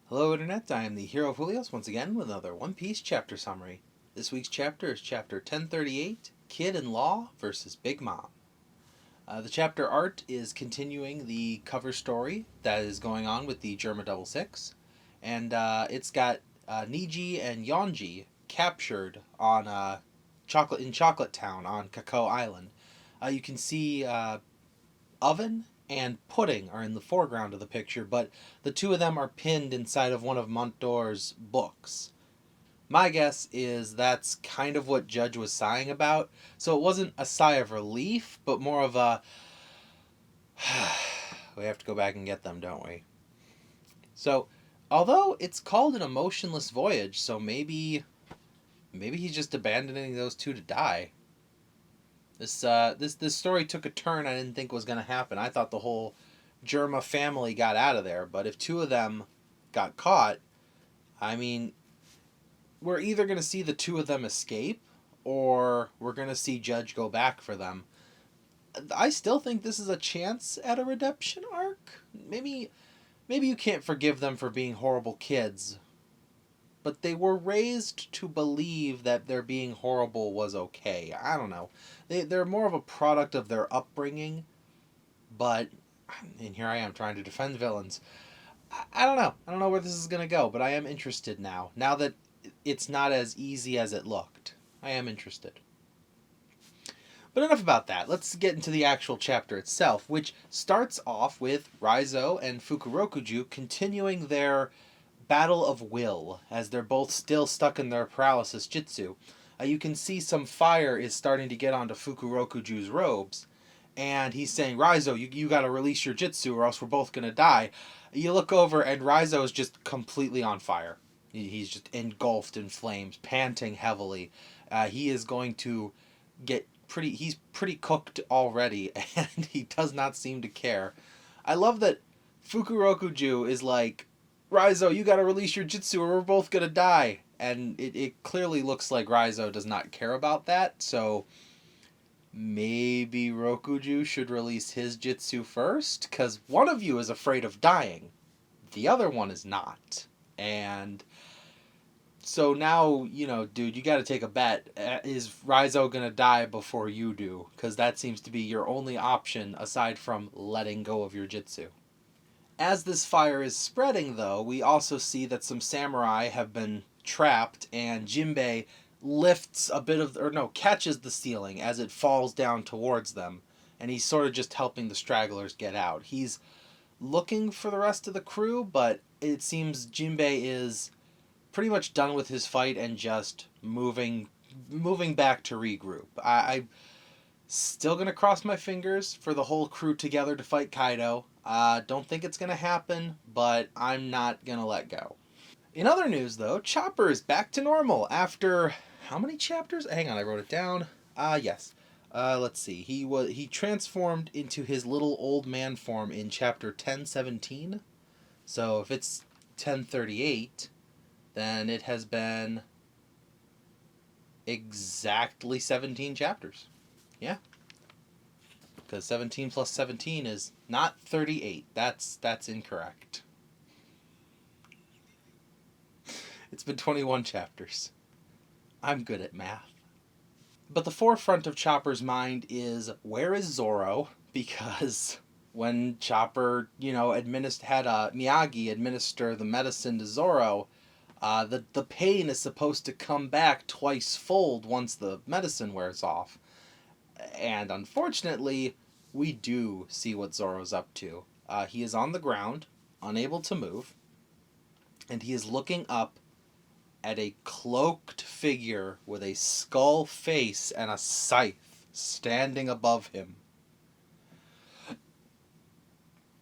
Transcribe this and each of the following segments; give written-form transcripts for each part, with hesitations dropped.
Hello Internet, I am the Hero of Julios once again with another One Piece chapter summary. This week's chapter is chapter 1038, Kid and Law versus Big Mom. The chapter art is continuing the cover story that is going on with the Germa Double Six, and it's got Niji and Yonji captured on Chocolate Town on Cacao Island. You can see Oven and Pudding are in the foreground of the picture, but the two of them are pinned inside of one of Montdore's books. My guess is that's kind of what Judge was sighing about, so it wasn't a sigh of relief, but more of a we have to go back and get them, don't we? So, although it's called an emotionless voyage, so maybe he's just abandoning those two to die. This story took a turn I didn't think was going to happen. I thought the whole Germa family got out of there, but if two of them got caught, I mean, we're either going to see the two of them escape or we're going to see Judge go back for them. I still think this is a chance at a redemption arc. Maybe you can't forgive them for being horrible kids, but they were raised to believe that their being horrible was okay. I don't know. They're more of a product of their upbringing, but and here I am trying to defend villains. I don't know. I don't know where this is going to go, but I am interested now. Now that it's not as easy as it looked. I am interested. But enough about that. Let's get into the actual chapter itself, which starts off with Raizo and Fukurokuju continuing their battle of will as they're both still stuck in their paralysis jutsu. You can see some fire is starting to get onto Fukurokuju's robes, and he's saying, Raizo, you gotta release your jutsu or else we're both gonna die. You look over and Raizo is just completely on fire. He's just engulfed in flames, panting heavily. He is going to get he's pretty cooked already, and he does not seem to care. I love that Fukurokuju is like, Raizo, you gotta release your jutsu or we're both gonna die. And it clearly looks like Raizo does not care about that, so maybe Rokuju should release his jutsu first? Because one of you is afraid of dying, the other one is not. And so now, dude, you gotta take a bet. Is Raizo gonna die before you do? Because that seems to be your only option aside from letting go of your jutsu. As this fire is spreading, though, we also see that some samurai have been trapped, and Jinbei lifts a bit of, or no, catches the ceiling as it falls down towards them, and he's sort of just helping the stragglers get out. He's looking for the rest of the crew, but it seems Jinbei is pretty much done with his fight and just moving back to regroup. I still gonna cross my fingers for the whole crew together to fight Kaido. Don't think it's gonna happen, but I'm not gonna let go. In other news, though, Chopper is back to normal after how many chapters? Hang on, I wrote it down. Yes. Let's see. He transformed into his little old man form in chapter 1017. So if it's 1038, then it has been exactly 17 chapters. Yeah. Because 17 plus 17 is not 38. That's incorrect. It's been 21 chapters. I'm good at math. But the forefront of Chopper's mind is, where is Zoro? Because when Chopper, had Miyagi administer the medicine to Zoro, the pain is supposed to come back twice fold once the medicine wears off. And unfortunately, we do see what Zoro's up to. He is on the ground, unable to move, and he is looking up at a cloaked figure with a skull face and a scythe standing above him.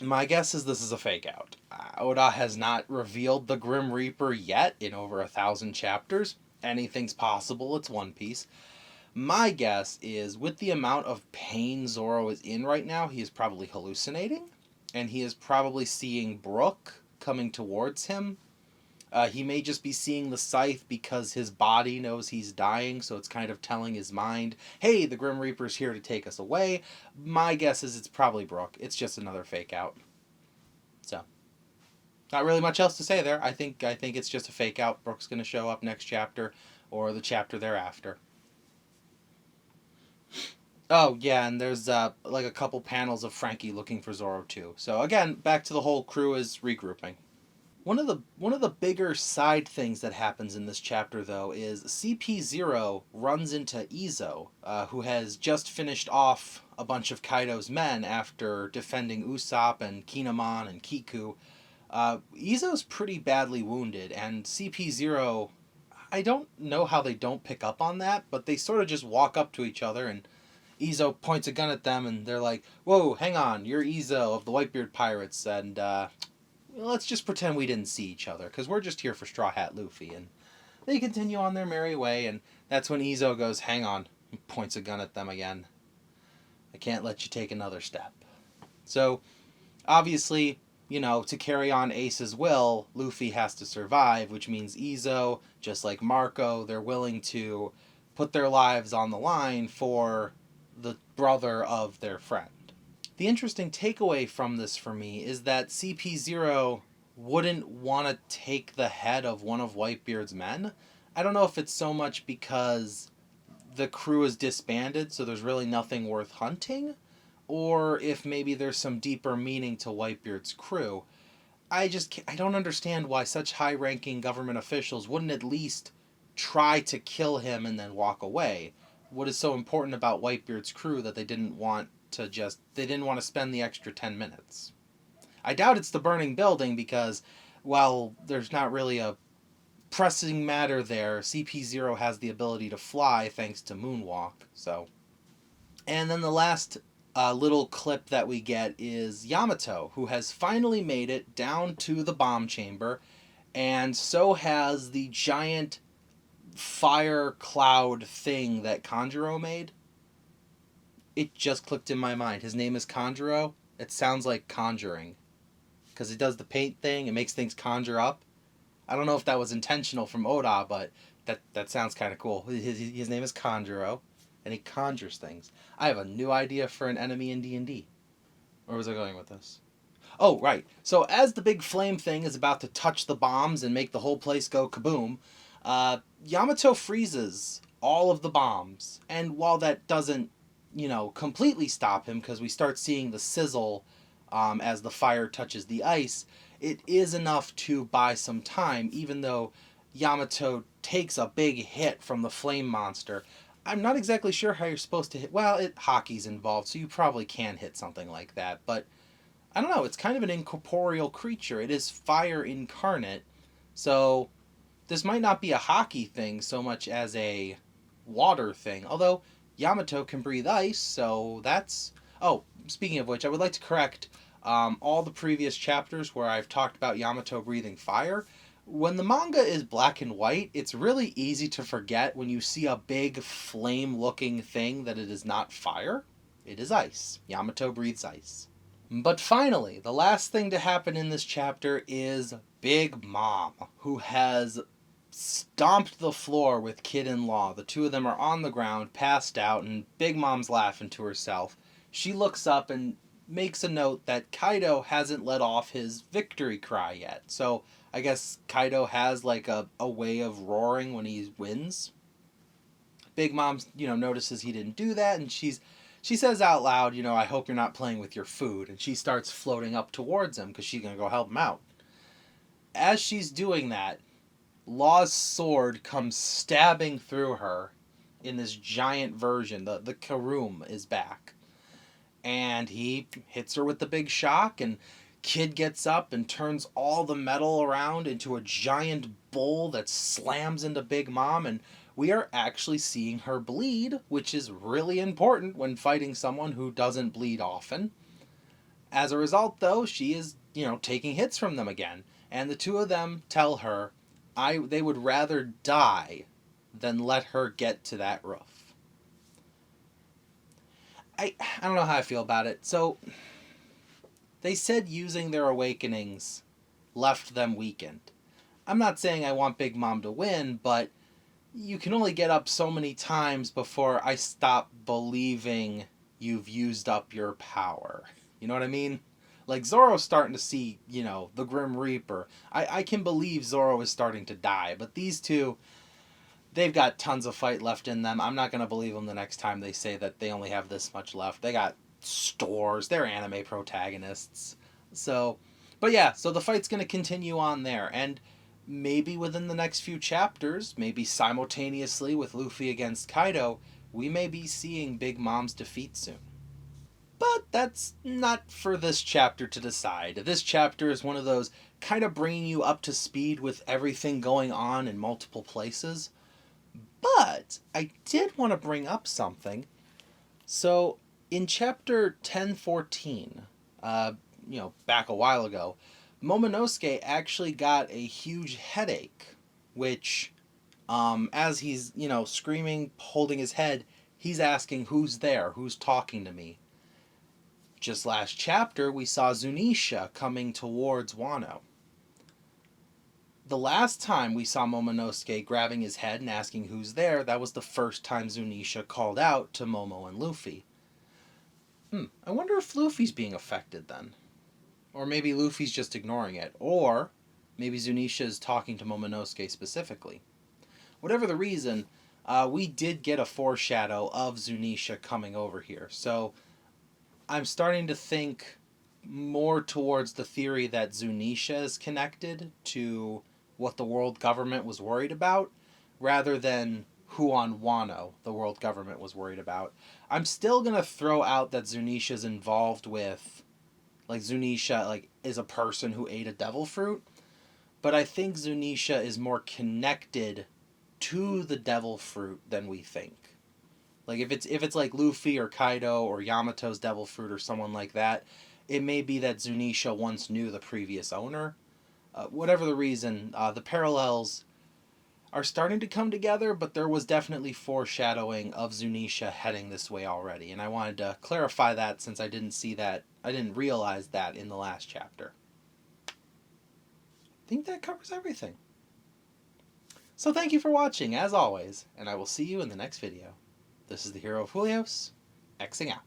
My guess is this is a fake out. Oda has not revealed the Grim Reaper yet in over 1,000 chapters. Anything's possible, it's One Piece. My guess is, with the amount of pain Zoro is in right now, he is probably hallucinating, and he is probably seeing Brook coming towards him. He may just be seeing the scythe because his body knows he's dying, so it's kind of telling his mind, hey, the Grim Reaper's here to take us away. My guess is it's probably Brook. It's just another fake out. So, Not really much else to say there. I think it's just a fake out. Brook's going to show up next chapter or the chapter thereafter. Oh yeah, and there's like a couple panels of Frankie looking for Zoro too. So again, back to the whole crew is regrouping. One of the bigger side things that happens in this chapter though is CP0 runs into Izo, who has just finished off a bunch of Kaido's men after defending Usopp and Kinemon and Kiku. Izo's pretty badly wounded, and CP0, I don't know how they don't pick up on that, but they sort of just walk up to each other and Izo points a gun at them and they're like, "Whoa, hang on, you're Izo of the Whitebeard Pirates, and let's just pretend we didn't see each other, because we're just here for Straw Hat Luffy." And they continue on their merry way, and that's when Izo goes, "Hang on," and points a gun at them again. "I can't let you take another step." So, obviously, to carry on Ace's will, Luffy has to survive, which means Izo, just like Marco, they're willing to put their lives on the line for the brother of their friend. The interesting takeaway from this for me is that CP0 wouldn't want to take the head of one of Whitebeard's men. I don't know if it's so much because the crew is disbanded, so there's really nothing worth hunting, or if maybe there's some deeper meaning to Whitebeard's crew. I don't understand why such high-ranking government officials wouldn't at least try to kill him and then walk away. What is so important about Whitebeard's crew that they didn't want to spend the extra 10 minutes? I doubt it's the burning building because, well, there's not really a pressing matter there. CP0 has the ability to fly thanks to Moonwalk, so. And then the last little clip that we get is Yamato, who has finally made it down to the bomb chamber, and so has the giant fire cloud thing that Kanjuro made. It just clicked in my mind. His name is Kanjuro. It sounds like conjuring, because it does the paint thing. It makes things conjure up. I don't know if that was intentional from Oda, but that sounds kind of cool. His name is Kanjuro, and he conjures things. I have a new idea for an enemy in D&D. Where was I going with this? Oh, right. So as the big flame thing is about to touch the bombs and make the whole place go kaboom, Yamato freezes all of the bombs. And while that doesn't, completely stop him, because we start seeing the sizzle as the fire touches the ice, it is enough to buy some time, even though Yamato takes a big hit from the flame monster. I'm not exactly sure how you're supposed to hit. Well, hockey's involved, so you probably can hit something like that. But I don't know. It's kind of an incorporeal creature. It is fire incarnate. So this might not be a hockey thing so much as a water thing. Although Yamato can breathe ice, so that's... Oh, speaking of which, I would like to correct all the previous chapters where I've talked about Yamato breathing fire. When the manga is black and white, it's really easy to forget when you see a big flame-looking thing that it is not fire. It is ice. Yamato breathes ice. But finally, the last thing to happen in this chapter is Big Mom, who has stomped the floor with Kid-in-Law. The two of them are on the ground, passed out, and Big Mom's laughing to herself. She looks up and makes a note that Kaido hasn't let off his victory cry yet. So I guess Kaido has like a way of roaring when he wins. Big Mom, notices he didn't do that, and she says out loud, "I hope you're not playing with your food." And she starts floating up towards him because she's going to go help him out. As she's doing that, Law's sword comes stabbing through her in this giant version. The Karoom is back. And he hits her with the big shock, and Kid gets up and turns all the metal around into a giant bowl that slams into Big Mom, and we are actually seeing her bleed, which is really important when fighting someone who doesn't bleed often. As a result, though, she is, taking hits from them again, and the two of them tell her they would rather die than let her get to that roof. I don't know how I feel about it. So, they said using their awakenings left them weakened. I'm not saying I want Big Mom to win, but you can only get up so many times before I stop believing you've used up your power. You know what I mean? Like, Zoro's starting to see, the Grim Reaper. I can believe Zoro is starting to die, but these two, they've got tons of fight left in them. I'm not going to believe them the next time they say that they only have this much left. They got stores. They're anime protagonists. So, but yeah, so the fight's going to continue on there. And maybe within the next few chapters, maybe simultaneously with Luffy against Kaido, we may be seeing Big Mom's defeat soon. But that's not for this chapter to decide. This chapter is one of those kind of bringing you up to speed with everything going on in multiple places. But I did want to bring up something. So in chapter 1014, back a while ago, Momonosuke actually got a huge headache, which, as he's, screaming, holding his head, he's asking, who's there? Who's talking to me? Just last chapter, we saw Zunisha coming towards Wano. The last time we saw Momonosuke grabbing his head and asking who's there, that was the first time Zunisha called out to Momo and Luffy. I wonder if Luffy's being affected then. Or maybe Luffy's just ignoring it. Or maybe Zunisha is talking to Momonosuke specifically. Whatever the reason, we did get a foreshadow of Zunisha coming over here. So I'm starting to think more towards the theory that Zunisha is connected to what the world government was worried about, rather than who on Wano the world government was worried about. I'm still going to throw out that Zunisha's involved with, Zunisha, is a person who ate a devil fruit, but I think Zunisha is more connected to the devil fruit than we think. If it's like Luffy or Kaido or Yamato's devil fruit or someone like that, it may be that Zunisha once knew the previous owner. Whatever the reason, the parallels are starting to come together, but there was definitely foreshadowing of Zunisha heading this way already, and I wanted to clarify that since I didn't realize that in the last chapter. I think that covers everything. So thank you for watching, as always, and I will see you in the next video. This is the Hero of Julios, Xing out.